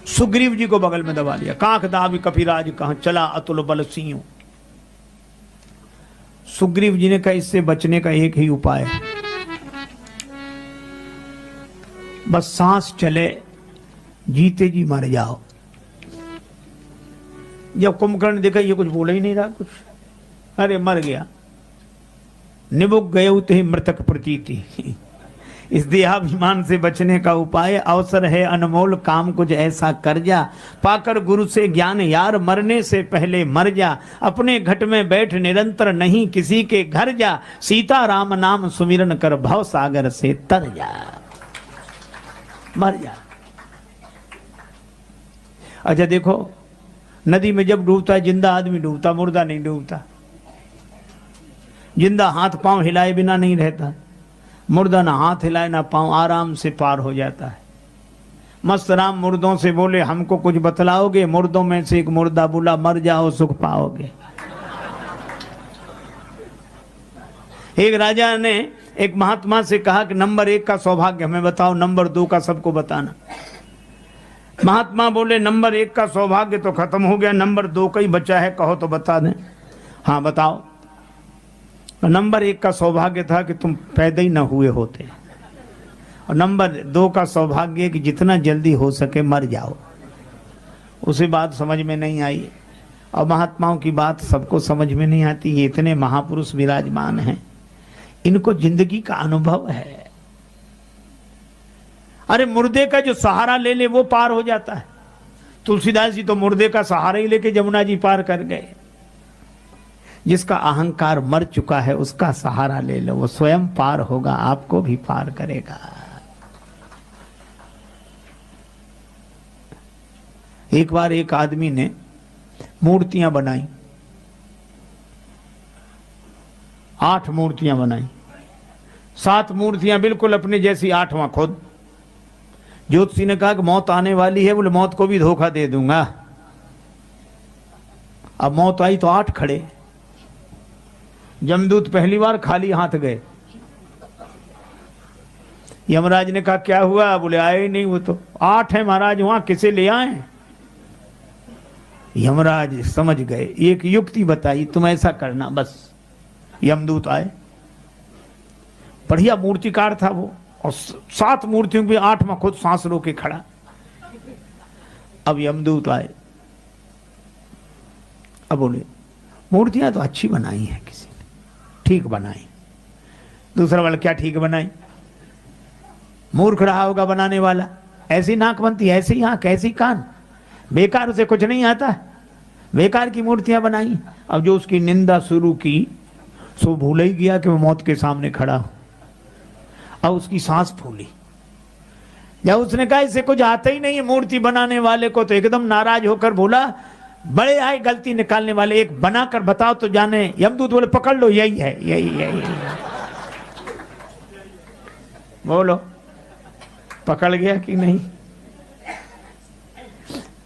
सुग्रीव जी को बगल में दबा लिया। कांख दाबी कपिराज कहां चला अतुल बल सिंह। सुग्रीव जी ने कहा इससे बचने का एक ही उपाय है, बस सांस चले जीते जी मर जाओ। जब कुंभकर्ण देखा ये कुछ बोला ही नहीं रहा कुछ, अरे मर गया, निबुक गए उते ही मृतक प्रतीति। इस देहाभिमान से बचने का उपाय अवसर है अनमोल, काम कुछ ऐसा कर जा, पाकर गुरु से ज्ञान यार, मरने से पहले मर जा, अपने घट में बैठ निरंतर नहीं किसी के घर जा, सीता राम नाम सुमिरन कर भव सागर से तर जा, मर जा। अच्छा देखो, नदी में जब डूबता है जिंदा आदमी डूबता, मुर्दा नहीं डूबता। जिंदा हाथ पांव हिलाए बिना नहीं रहता, मुर्दा ना हाथ हिलाए ना पांव, आराम से पार हो जाता है। मस्त राम मुर्दों से बोले हमको कुछ बतलाओगे, मुर्दों में से एक मुर्दा बोला मर जाओ सुख पाओगे। एक राजा ने एक महात्मा से कहा कि नंबर 1 का सौभाग्य हमें बताओ, नंबर 2 का सबको बताना। महात्मा बोले नंबर 1 का सौभाग्य तो खत्म हो गया, नंबर 2 का ही बचा है, कहो तो बता दें। हाँ बताओ। नंबर 1 का सौभाग्य था कि तुम पैदा ही न हुए होते, और नंबर 2 का सौभाग्य कि जितना जल्दी हो सके मर जाओ। उसे बात समझ में नहीं आई, और महात्माओं की बात सबको समझ में नहीं आती। ये इतने महापुरुष विराजमान हैं, इनको जिंदगी का अनुभव है। अरे मुर्दे का जो सहारा ले ले वो पार हो जाता है। तुलसीदास जी तो मुर्दे का सहारा ही लेके जमुना जी पार कर गए। जिसका अहंकार मर चुका है उसका सहारा ले लो, वो स्वयं पार होगा, आपको भी पार करेगा। एक बार एक आदमी ने मूर्तियां बनाई, 8 मूर्तियां बनाई, 7 मूर्तियां बिल्कुल अपने जैसी, 8वां खुद। ज्योतिषी ने कहा कि मौत आने वाली है, बोले मौत को भी धोखा दे दूंगा। अब मौत आई तो 8 खड़े। जमदूत पहली बार खाली हाथ गए। यमराज ने कहा क्या हुआ, बोले आए ही नहीं, वो तो 8 है महाराज, वहां किसे ले आए। यमराज समझ गए, एक युक्ति बताई, तुम ऐसा करना। बस यमदूत आए, बढ़िया मूर्तिकार था वो, और 7 मूर्तियों पे 8वां खुद सांस रोके खड़ा। अब यमदूत आए, अब बोले मूर्तियां तो अच्छी बनाई है, किसी ने ठीक बनाई। दूसरा वाला क्या ठीक बनाई, मूर्ख रहा होगा बनाने वाला, ऐसी नाक बनती, ऐसी आंख, ऐसी कान, बेकार, उसे कुछ नहीं आता, बेकार की मूर्तियां बनाई। अब जो उसकी निंदा शुरू की सो भूल ही गया कि वो मौत के सामने खड़ा हो। अब उसकी सांस फूली। जब उसने कहा इसे कुछ आता ही नहीं है मूर्ति बनाने वाले को, तो एकदम नाराज होकर बोला बड़े आए गलती निकालने वाले, एक बनाकर बताओ तो जाने। यमदूत बोले पकड़ लो, यही है, यही। बोलो पकड़ गया कि नहीं।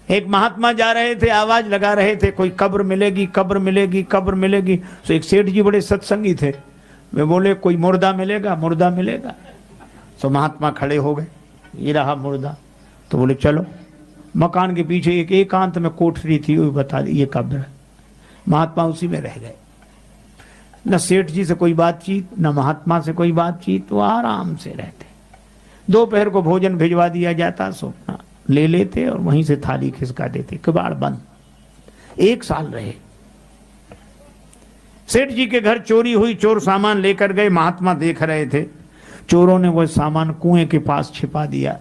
एक महात्मा जा रहे थे, आवाज लगा रहे थे कोई कब्र मिलेगी, कब्र मिलेगी, कब्र मिलेगी। तो एक सेठ जी बड़े सत्संगी थे, वे बोले कोई मुर्दा मिलेगा, मुर्दा मिलेगा। तो महात्मा खड़े हो गए, ये रहा मुर्दा। तो बोले चलो, मकान के पीछे एक एकांत में कोठरी थी, वो बता दी ये कब्र है। महात्मा उसी में रह गए, न सेठ जी से कोई बातचीत, न महात्मा से कोई बातचीत, वो आराम से रहते। दोपहर को भोजन भिजवा दिया जाता, सोना ले लेते और वहीं से थाली खिसका देते, किबाड़ बंद। 1 साल रहे। सेठ जी के घर चोरी हुई, चोर सामान लेकर गए, महात्मा देख रहे थे। चोरों ने वह सामान कुएं के पास छिपा दिया।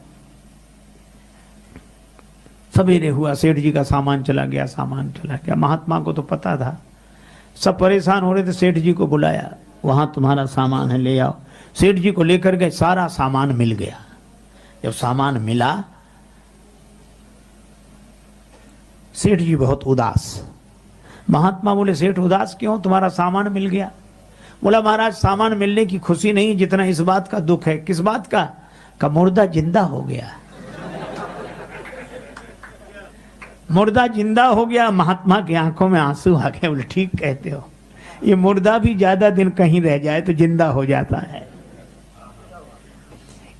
सवेरे हुआ, सेठ जी का सामान चला गया, सामान चला गया। महात्मा को तो पता था, सब परेशान हो रहे थे। सेठ जी को बुलाया, वहां तुम्हारा सामान है, ले आओ। सेठ जी को लेकर गए, सारा सामान मिल गया। जब सामान मिला, सेठ जी बहुत उदास। महात्मा बोले सेठ उदास क्यों, तुम्हारा सामान मिल गया। बोला महाराज सामान मिलने की खुशी नहीं जितना इस बात का दुख है। किस बात का मुर्दा जिंदा हो गया। मुर्दा जिंदा हो गया। महात्मा की आंखों में आंसू आ गए। बोले ठीक कहते हो, ये मुर्दा भी ज्यादा दिन कहीं रह जाए तो जिंदा हो जाता है।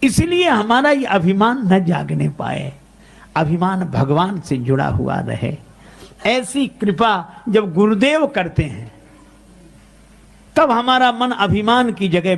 इसलिए हमारा ये अभिमान न जागने पाए। अभिमान भगवान से जुड़ा हुआ रहे। ऐसी कृपा जब गुरुदेव करते हैं तब हमारा मन अभिमान की जगह